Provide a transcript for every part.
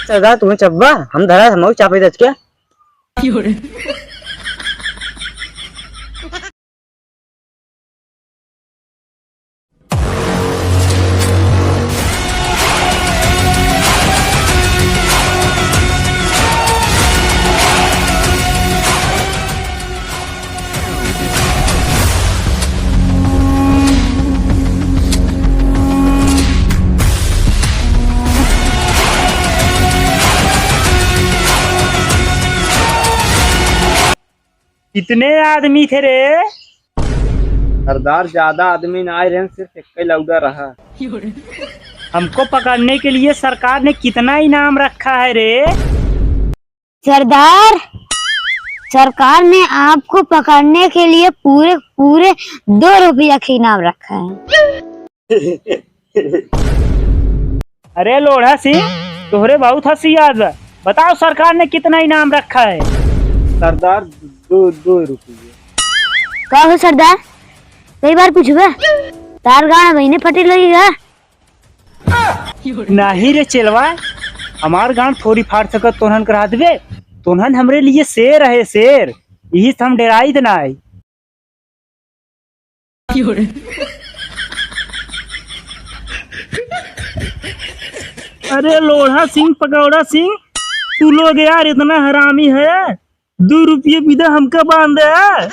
सरदार तुम्हें चब्बा हम धरा हम चापे दच क्या कितने आदमी थे रे? सरदार ज्यादा आदमी ना आए रहे, सिर्फ एक ही लौटा रहा। हमको पकड़ने के लिए सरकार ने कितना इनाम रखा है रे? सरदार, सरकार ने आपको पकड़ने के लिए पूरे पूरे 2 रुपया का इनाम रखा है। अरे लोढ़ा सिंह, तोहरे बहुत हंसी आज। बताओ सरकार ने कितना इनाम रखा है? सरदार 2 रुपये। कहा हो सरदार, कई बार पूछबे तार गाना महीने फटे लगेगा। नहीं रे चेलवा, हमार गान थोड़ी फाड़ सकत तोहन करा देबे। तोहन हमरे लिए शेर है, शेर। यही से हम डराई थे ना। अरे लोढ़ा सिंह, पकौड़ा सिंह, तू लोग यार इतना हरामी है। 2 रुपये बिदा हमका बांध है।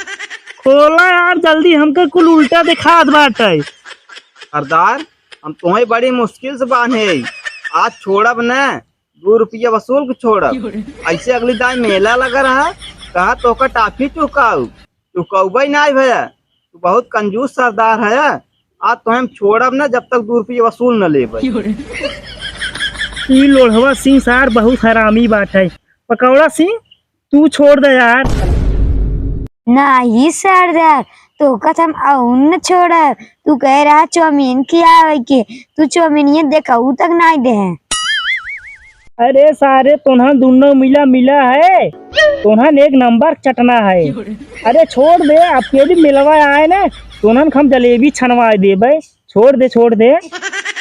खोला यार जल्दी, हमका कुल उल्टा दिखा बाटे। सरदार हम तुम्हें बड़ी मुश्किल से बांधे, आज छोड़ब न। 2 रुपया वसूल के छोड़ब। ऐसे अगली दाई मेला लगा रहा, कहा तो का टाफी चुकाऊ ना भैया। तू बहुत कंजूस सरदार है। आज तो हम छोड़ब न जब तक 2 रुपया वसूल न ले। लोढ़वा सिंह सार बहुत हरामी बात है। पकौड़ा सिंह तू छोड़ दे यार। नहीं सरदार, तो कसम अउन छोड़ा। तू कह रहा चौमीन खियावे के, तू चौमीन ये देखा तक नहीं दे। अरे सारे तोहन दोनों मिला है, तोहन एक नंबर चटना है। अरे छोड़ दे, आपके भी मिलवा आए ना, तोहन हम जलेबी छनवा दे भाई। छोड़ दे।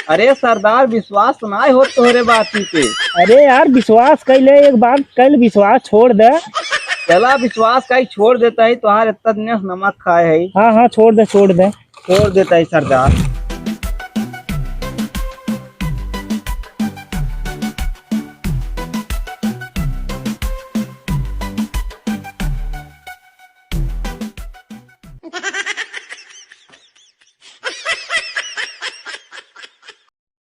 अरे सरदार विश्वास सुनाए हो तोहरे बाती पे। अरे यार विश्वास कैले, एक बार कल विश्वास छोड़ दे। चला विश्वास का ही छोड़ देता है, तुहार इतना दिन नमक खाए है। हाँ छोड़ दे। छोड़ देता है सरदार।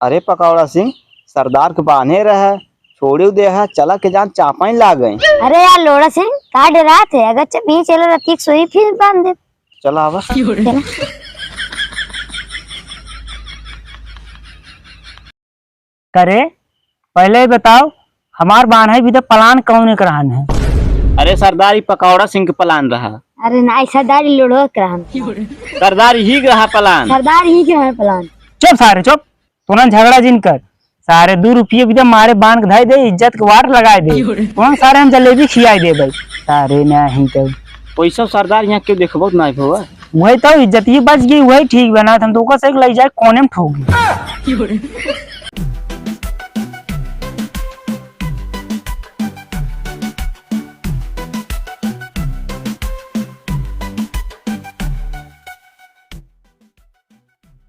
अरे पकौड़ा सिंह, सरदार के बांधे रहा, छोड़े दे है, चला के जान चापाई ला गए। अरे यार लोड़ा सिंह, का डरा थे? अगर नहीं चला रती सोई फिर बांध दे। चला आवा। करे पहले बताओ, हमार बांध है भी तो प्लान कौन करान है? अरे सरदार ही पकौड़ा सिंह के प्लान रहा। अरे नहीं सरदार लोड़ो करान। सरदार ही रहा प्लान। सरदार ही के है प्लान। चुप सारे चुप, तुरंत झगड़ा जिन कर। सारे 2 रुपये भी मारे बांध धाई दे, इज्जत के वार लगाए दे। वहाँ सारे हम जलेबी खियाई दे भाई। सारे नहीं तो पैसा सरदार यहाँ क्यों देखबो नहीं हुआ। वही तो इज्जत ही बच गई, वही ठीक बना। हम तो से ले जाए कोने में ठोगी।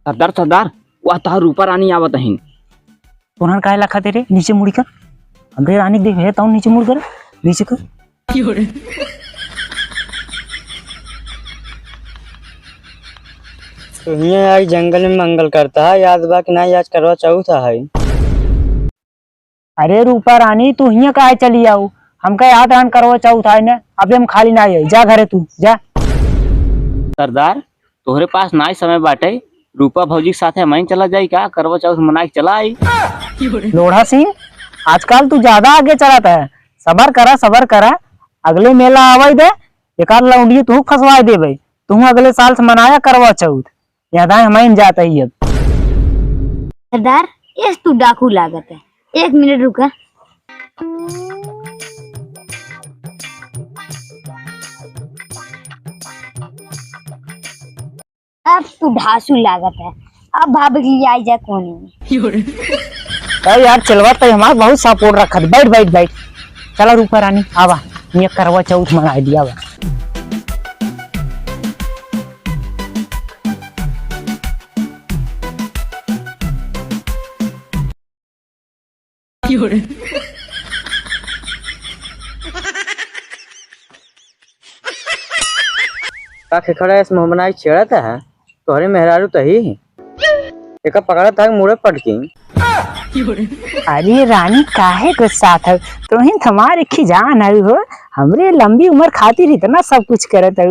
सरदार वह तार ऊपर आनी आवत है। तोहन काहे लखा तेरे नीचे मुड़ कर? हमरे रानी देख है तो नीचे मुड़ कर, नीचे कर। तुम्हें आज जंगल में मंगल करता है, याद बा कि नहीं? आज करवा चौथ है। अरे रूपा रानी, तू हिया काहे चली आओ? हमका याद आन करवा चौथ है ना। अबे हम खाली ना आई, जा घरे तू जा। सरदार तोहरे पास ना समय बाटे, रूपा भौजी के साथ मैं चला जाई का करवा चौथ मना के चला आई। लोढ़ा सिंह, आजकल तू ज्यादा आगे चलाता है। सबर करा, अगले मेला आवाई दे, एक आध लौंडी तू फंसवाई दे भाई। तू अगले साल से मनाया करवा चौथ, याद है हमें जाता ही। अब सरदार ये तू डाकू लागत है। 1 मिनट रुका। अब तू ढासू लागत है। अब भाभी के लिए आई जा कोने में। तो यार चलवा तो हमारा बहुत सपोर्ट रखा। बैठ बैठ बैठ। चला रूपा रानी आवा, ये करवा चौथ मना दिया बा। का खेखड़ा इस मोहम्मद छेड़ा था तोहरे मेहरारू तही एक पकड़ा था मुड़े पटकी। अरे रानी काहे गुस्सा था? तुहिन हमारे खिजान आई हो, हमरे लंबी उम्र खातिर इतना सब कुछ करत है।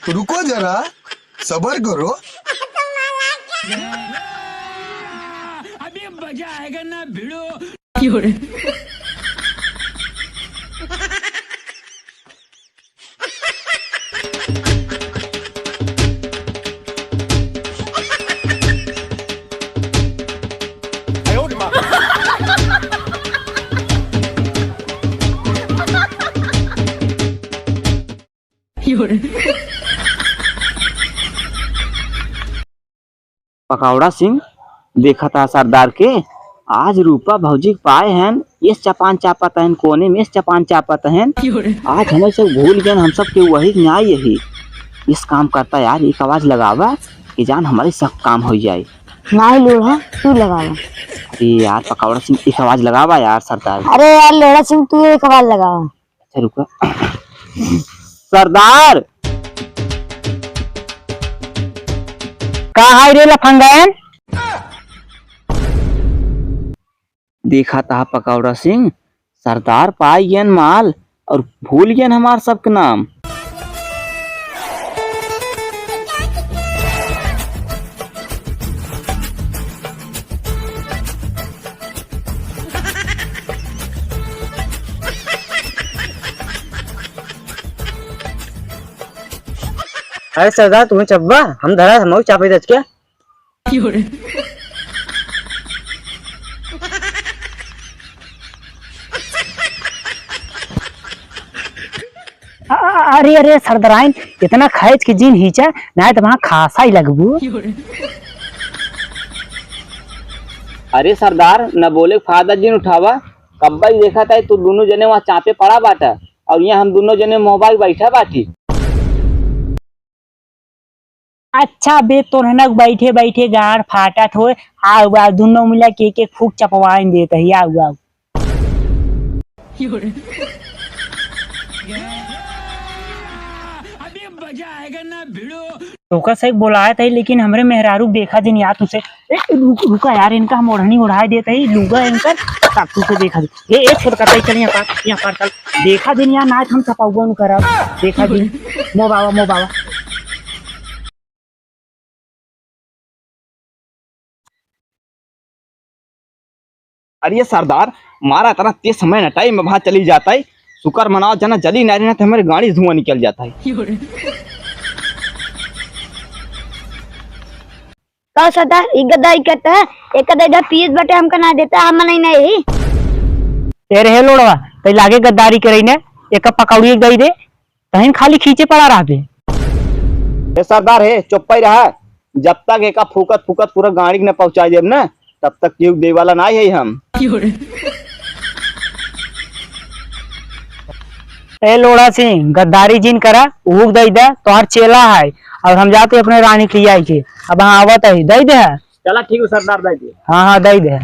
रुको जरा, सबर करो। अभी मजा आएगा ना भिड़ो। पकौड़ा सिंह देखा था सरदार के आज रूपा भौजी पाए हैं ये चपान चापत हैं कोने में चपान चापत हैं। आज हमें सब भूल गए हम सब के वही न्याय यही इस काम करता यार। एक आवाज लगावा कि जान हमारी सब काम हो जाए। नहीं लोड़ा तू लगावा। अरे यार पकौड़ा सिंह एक आवाज लगावा यार सरदार। अरे यार लोड़ा सिंह तू एक आवाज लगावा। अच्छा रुको सरदार कहा रे लफंगन? देखा था पकौड़ा सिंह सरदार पाई गयन माल और भूल गयन हमार सबके नाम। अरे सरदार तुम्हें चब्बा हम धरा हम चापे दच क्या? अरे अरे सरदाराइन इतना खैच के जीन हिचा ना तो वहाँ खासा ही लगबू। अरे सरदार न बोले फायदा जिन उठावा कब्बा ही देखा था तू दोनों जने वहाँ चापे पड़ा बाटा और यहाँ हम दोनों जने मोबाइल बैठा बाटी। अच्छा बे तो बैठे बैठे गाड़ फाटा थो आ दोनों मिला के एक फूक चपवाइन देता है। आओ अभी मजा आएगा ना भिड़ो। तो सही बुलाया था लेकिन हमरे मेहरारू देखा दिन यार तुझे रुका यार इनका हम ओढ़नी उड़ा देता है लूगा इनका तब तुझे देखा दिन ये छोटका चल यहाँ पर चल देखा दिन यार नाच हम चपाऊगा करा देखा दिन मो बाबा। अरे सरदार मारा इतना तेज समय न टाइम में वहां चली जाता है शुक्र मनाओ जना जली नारी ना तो हमारी गाड़ी धुआं निकल जाता है। का सरदार एक गद्दारी करता है एक गद्दा पीस बटे हमका ना देता हम नहीं तेरे है लोड़वा तो लागे गद्दारी करे ने एक पकौड़ी गई दे तहन खाली खींचे पड़ा रहा ये सरदार है चुप ही रहा जब तक एक फूकत पूरा गाड़ी न पहुंचा दे ना तब तक क्यों दे वाला ना है हम। ए लोड़ा सिंह गद्दारी जिन करा उग दई दे तोहर चेला है और हम जाते अपने रानी के लिए के अब हाँ आवत है दई दे। चला ठीक है सरदार दे। हाँ दई दे।